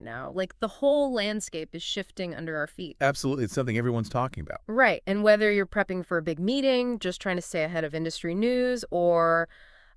now. Like the whole landscape is shifting under our feet. Absolutely. It's something everyone's talking about. Right. And whether you're prepping for a big meeting, just trying to stay ahead of industry news, or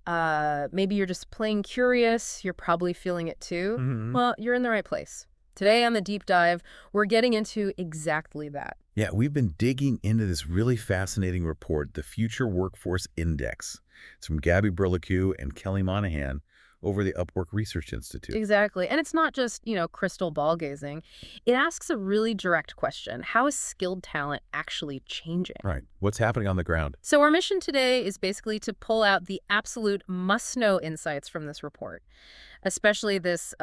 maybe you're just plain curious, you're probably feeling it too. Hmm. Well, you're in the right place. Today on the deep dive, we're getting into exactly that. Yeah, we've been digging into this really fascinating report, the Future Workforce Index. It's from Gabby Burlique and Kelly Monahan over the Upwork Research Institute. Exactly. And it's not just, crystal ball gazing. It asks a really direct question. How is skilled talent actually changing? Right. What's happening on the ground? So our mission today is basically to pull out the absolute must-know insights from this report, especially this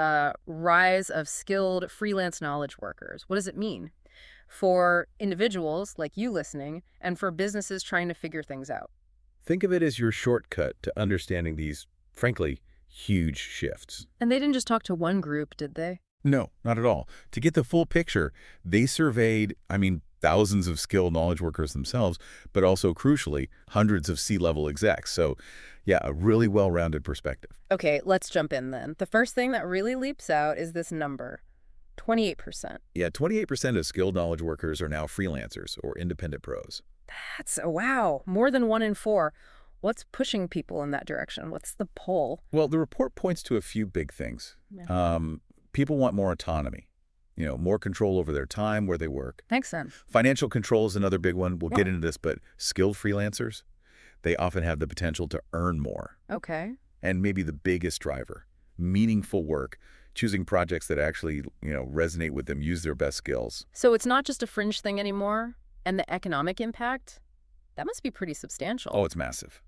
rise of skilled freelance knowledge workers. What does it mean for individuals like you listening and for businesses trying to figure things out? Think of it as your shortcut to understanding these, frankly, huge shifts. And they didn't just talk to one group, did they? No, not at all. To get the full picture, they surveyed, thousands of skilled knowledge workers themselves, but also, crucially, hundreds of C-level execs. So, yeah, a really well-rounded perspective. Okay, let's jump in then. The first thing that really leaps out is this number, 28%. Yeah, 28% of skilled knowledge workers are now freelancers or independent pros. That's, wow, more than 1 in 4. What's pushing people in that direction? What's the pull? Well, the report points to a few big things. Yeah. People want more autonomy, more control over their time, where they work. Makes sense. Financial control is another big one. We'll Yeah. get into this, but skilled freelancers, they often have the potential to earn more. Okay. And maybe the biggest driver, meaningful work, choosing projects that actually, resonate with them, use their best skills. So it's not just a fringe thing anymore, and the economic impact, that must be pretty substantial. Oh, it's massive.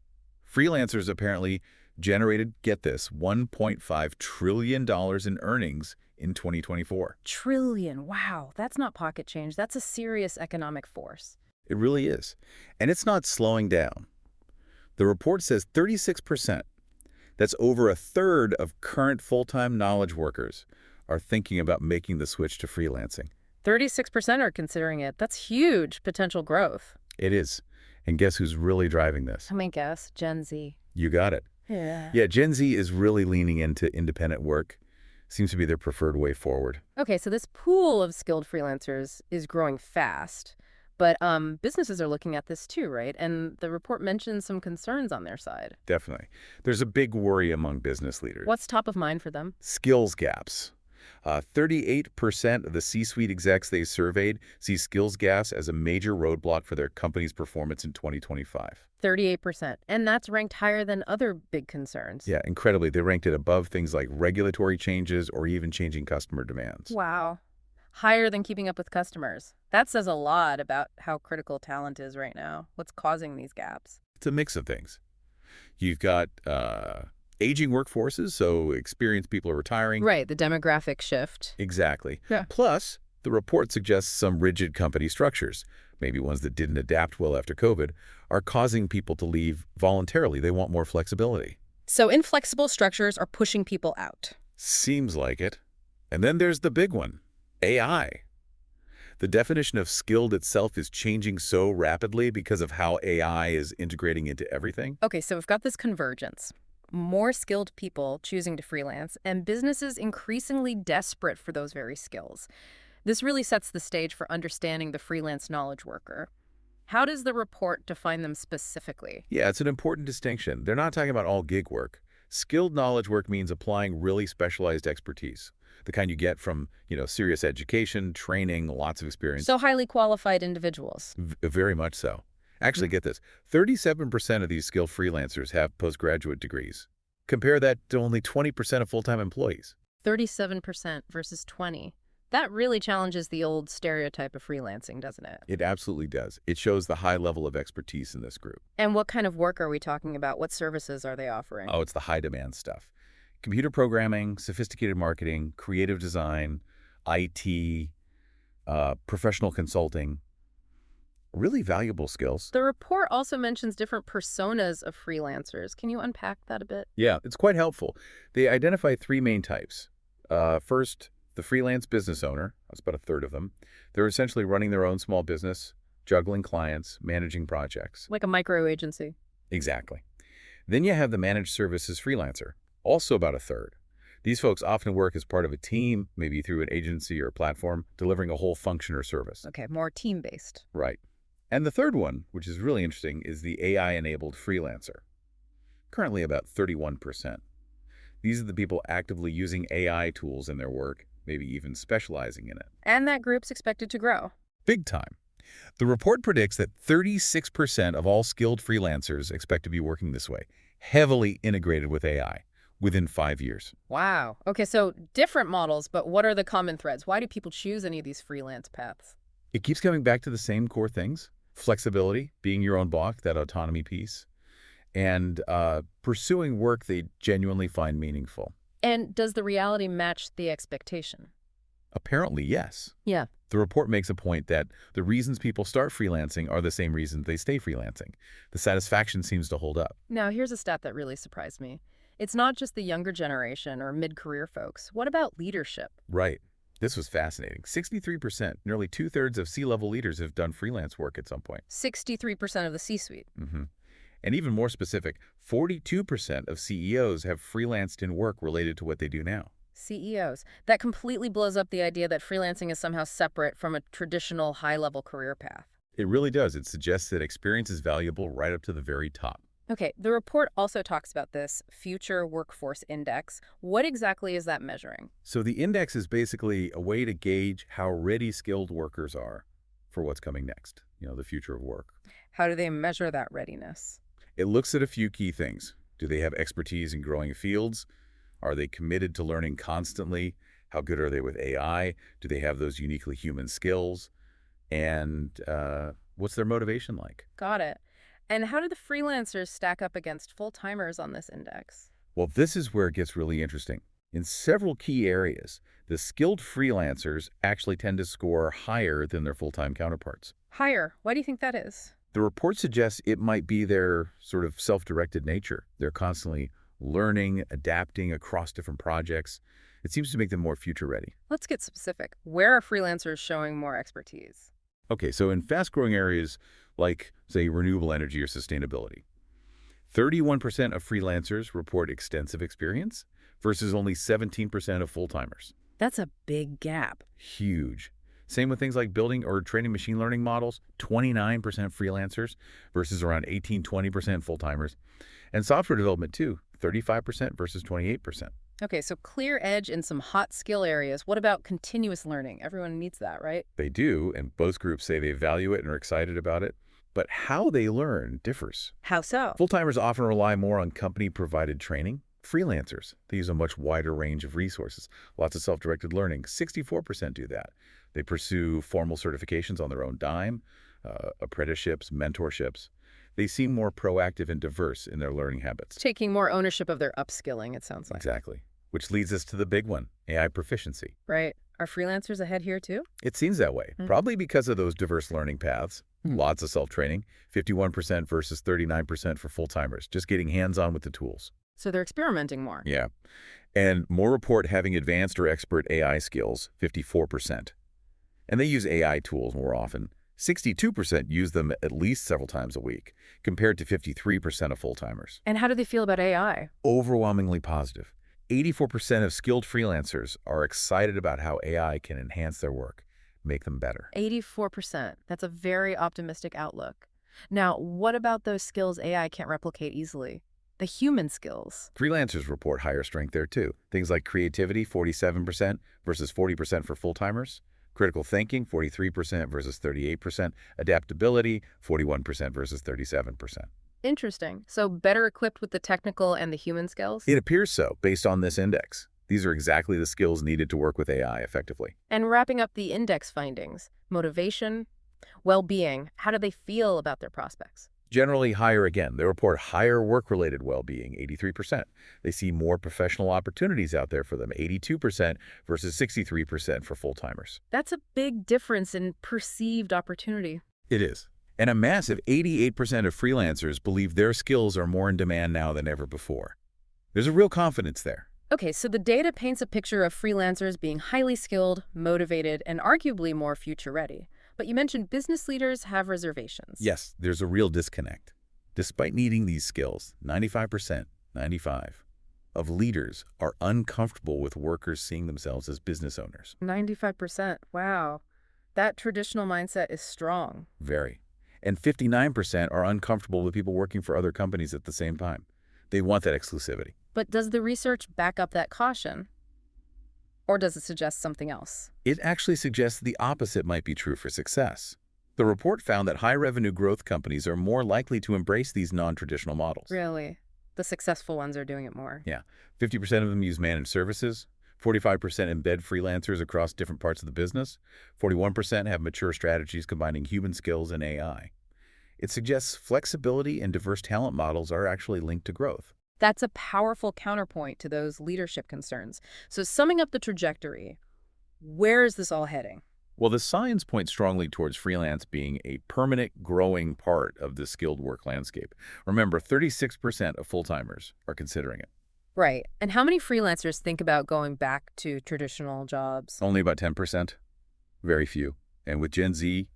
Freelancers apparently generated, get this, $1.5 trillion in earnings in 2024. Trillion, wow, that's not pocket change. That's a serious economic force. It really is. And it's not slowing down. The report says 36%. That's over a third of current full-time knowledge workers are thinking about making the switch to freelancing. 36% are considering it. That's huge potential growth. It is. And guess who's really driving this? Let me guess, Gen Z. You got it. Yeah. Yeah, Gen Z is really leaning into independent work. Seems to be their preferred way forward. Okay, so this pool of skilled freelancers is growing fast, but businesses are looking at this too, right? And the report mentions some concerns on their side. Definitely. There's a big worry among business leaders. What's top of mind for them? Skills gaps. 38% of the C-suite execs they surveyed see skills gaps as a major roadblock for their company's performance in 2025. 38%. And that's ranked higher than other big concerns. Yeah, incredibly. They ranked it above things like regulatory changes or even changing customer demands. Wow. Higher than keeping up with customers. That says a lot about how critical talent is right now. What's causing these gaps? It's a mix of things. You've got aging workforces, so experienced people are retiring. Right, the demographic shift. Exactly. Yeah. Plus, the report suggests some rigid company structures, maybe ones that didn't adapt well after COVID, are causing people to leave voluntarily. They want more flexibility. So inflexible structures are pushing people out. Seems like it. And then there's the big one, AI. The definition of skilled itself is changing so rapidly because of how AI is integrating into everything. Okay, so we've got this convergence. More skilled people choosing to freelance, and businesses increasingly desperate for those very skills. This really sets the stage for understanding the freelance knowledge worker. How does the report define them specifically? Yeah, it's an important distinction. They're not talking about all gig work. Skilled knowledge work means applying really specialized expertise, the kind you get from, serious education, training, lots of experience. So highly qualified individuals. Very much so. Actually, get this, 37% of these skilled freelancers have postgraduate degrees. Compare that to only 20% of full-time employees. 37% versus 20. That really challenges the old stereotype of freelancing, doesn't it? It absolutely does. It shows the high level of expertise in this group. And what kind of work are we talking about? What services are they offering? Oh, it's the high-demand stuff. Computer programming, sophisticated marketing, creative design, IT, professional consulting. Really valuable skills. The report also mentions different personas of freelancers. Can you unpack that a bit? Yeah, it's quite helpful. They identify three main types. First, the freelance business owner. That's about a third of them. They're essentially running their own small business, juggling clients, managing projects. Like a micro agency. Exactly. Then you have the managed services freelancer, also about a third. These folks often work as part of a team, maybe through an agency or a platform, delivering a whole function or service. Okay, more team-based. Right. And the third one, which is really interesting, is the AI-enabled freelancer. Currently about 31%. These are the people actively using AI tools in their work, maybe even specializing in it. And that group's expected to grow. Big time. The report predicts that 36% of all skilled freelancers expect to be working this way, heavily integrated with AI, within 5 years. Wow. Okay, so different models, but what are the common threads? Why do people choose any of these freelance paths? It keeps coming back to the same core things: flexibility, being your own boss, that autonomy piece, and pursuing work they genuinely find meaningful. And does the reality match the expectation? Apparently, yes. Yeah. The report makes a point that the reasons people start freelancing are the same reasons they stay freelancing. The satisfaction seems to hold up. Now, here's a stat that really surprised me. It's not just the younger generation or mid-career folks. What about leadership? Right. This was fascinating. 63%, nearly two-thirds of C-level leaders have done freelance work at some point. 63% of the C-suite. And even more specific, 42% of CEOs have freelanced in work related to what they do now. CEOs. That completely blows up the idea that freelancing is somehow separate from a traditional high-level career path. It really does. It suggests that experience is valuable right up to the very top. Okay, the report also talks about this Future Workforce Index. What exactly is that measuring? So the index is basically a way to gauge how ready skilled workers are for what's coming next, the future of work. How do they measure that readiness? It looks at a few key things. Do they have expertise in growing fields? Are they committed to learning constantly? How good are they with AI? Do they have those uniquely human skills? And what's their motivation like? Got it. And how do the freelancers stack up against full-timers on this index? Well, this is where it gets really interesting. In several key areas, the skilled freelancers actually tend to score higher than their full-time counterparts. Higher. Why do you think that is? The report suggests it might be their sort of self-directed nature. They're constantly learning, adapting across different projects. It seems to make them more future-ready. Let's get specific. Where are freelancers showing more expertise? Okay, so in fast-growing areas like, say, renewable energy or sustainability, 31% of freelancers report extensive experience versus only 17% of full-timers. That's a big gap. Huge. Same with things like building or training machine learning models, 29% freelancers versus around 18–20% full-timers. And software development, too, 35% versus 28%. Okay, so clear edge in some hot skill areas. What about continuous learning? Everyone needs that, right? They do, and both groups say they value it and are excited about it. But how they learn differs. How so? Full-timers often rely more on company-provided training. Freelancers, they use a much wider range of resources. Lots of self-directed learning. 64% do that. They pursue formal certifications on their own dime, apprenticeships, mentorships. They seem more proactive and diverse in their learning habits. Taking more ownership of their upskilling, it sounds like. Exactly. Which leads us to the big one, AI proficiency. Right. Are freelancers ahead here too? It seems that way, probably because of those diverse learning paths. Lots of self-training, 51% versus 39% for full-timers, just getting hands-on with the tools. So they're experimenting more. Yeah. And more report having advanced or expert AI skills, 54%. And they use AI tools more often. 62% use them at least several times a week, compared to 53% of full-timers. And how do they feel about AI? Overwhelmingly positive. 84% of skilled freelancers are excited about how AI can enhance their work, make them better. 84%. That's a very optimistic outlook. Now, what about those skills AI can't replicate easily? The human skills. Freelancers report higher strength there too. Things like creativity, 47% versus 40% for full-timers. Critical thinking, 43% versus 38%. Adaptability, 41% versus 37%. Interesting. So better equipped with the technical and the human skills? It appears so, based on this index. These are exactly the skills needed to work with AI effectively. And wrapping up the index findings, motivation, well-being, how do they feel about their prospects? Generally higher again. They report higher work-related well-being, 83%. They see more professional opportunities out there for them, 82% versus 63% for full-timers. That's a big difference in perceived opportunity. It is. And a massive 88% of freelancers believe their skills are more in demand now than ever before. There's a real confidence there. Okay, so the data paints a picture of freelancers being highly skilled, motivated, and arguably more future-ready. But you mentioned business leaders have reservations. Yes, there's a real disconnect. Despite needing these skills, 95%, 95. of leaders are uncomfortable with workers seeing themselves as business owners. 95%. Wow. That traditional mindset is strong. Very. And 59% are uncomfortable with people working for other companies at the same time. They want that exclusivity. But does the research back up that caution? Or does it suggest something else? It actually suggests the opposite might be true for success. The report found that high-revenue growth companies are more likely to embrace these non-traditional models. Really? The successful ones are doing it more. Yeah, 50% of them use managed services, 45% embed freelancers across different parts of the business, 41% have mature strategies combining human skills and AI. It suggests flexibility and diverse talent models are actually linked to growth. That's a powerful counterpoint to those leadership concerns. So summing up the trajectory, where is this all heading? Well, the signs point strongly towards freelance being a permanent, growing part of the skilled work landscape. Remember, 36% of full-timers are considering it. Right. And how many freelancers think about going back to traditional jobs? Only about 10%. Very few. And with Gen Z,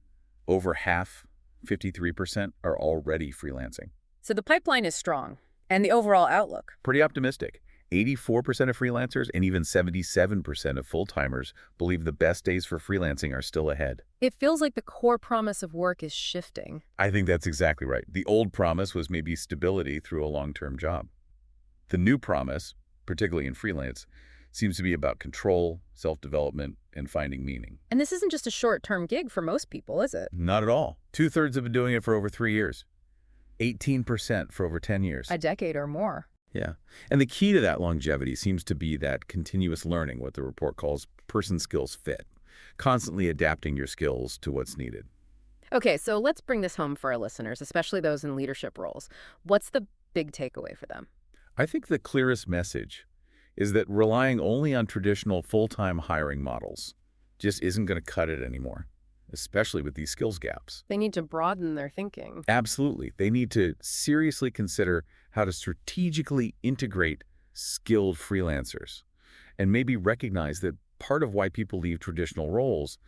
over half, 53%, are already freelancing. So the pipeline is strong. And the overall outlook? Pretty optimistic. 84% of freelancers and even 77% of full-timers believe the best days for freelancing are still ahead. It feels like the core promise of work is shifting. I think that's exactly right. The old promise was maybe stability through a long-term job. The new promise, particularly in freelance, seems to be about control, self-development, and finding meaning. And this isn't just a short-term gig for most people, is it? Not at all. Two-thirds have been doing it for over 3 years. 18% for over 10 years. A decade or more. Yeah. And the key to that longevity seems to be that continuous learning, what the report calls person skills fit, constantly adapting your skills to what's needed. Okay, so let's bring this home for our listeners, especially those in leadership roles. What's the big takeaway for them? I think the clearest message is that relying only on traditional full-time hiring models just isn't going to cut it anymore, especially with these skills gaps. They need to broaden their thinking. Absolutely. They need to seriously consider how to strategically integrate skilled freelancers and maybe recognize that part of why people leave traditional roles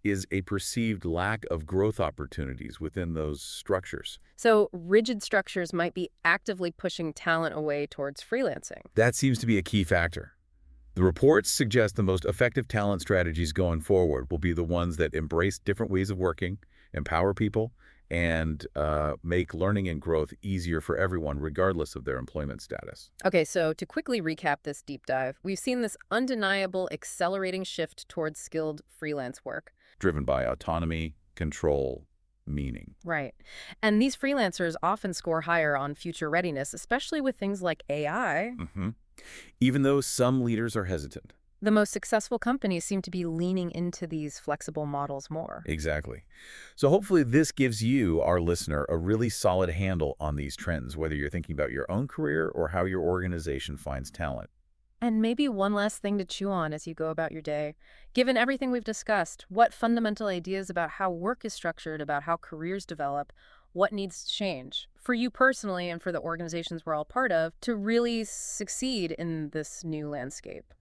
is a perceived lack of growth opportunities within those structures. So rigid structures might be actively pushing talent away towards freelancing. That seems to be a key factor. The reports suggest the most effective talent strategies going forward will be the ones that embrace different ways of working, empower people, and make learning and growth easier for everyone, regardless of their employment status. Okay, so to quickly recap this deep dive, we've seen this undeniable accelerating shift towards skilled freelance work. Driven by autonomy, control, meaning. Right. And these freelancers often score higher on future readiness, especially with things like AI. Even though some leaders are hesitant. The most successful companies seem to be leaning into these flexible models more. Exactly. So hopefully this gives you, our listener, a really solid handle on these trends, whether you're thinking about your own career or how your organization finds talent. And maybe one last thing to chew on as you go about your day. Given everything we've discussed, what fundamental ideas about how work is structured, about how careers develop, what needs to change for you personally and for the organizations we're all part of to really succeed in this new landscape?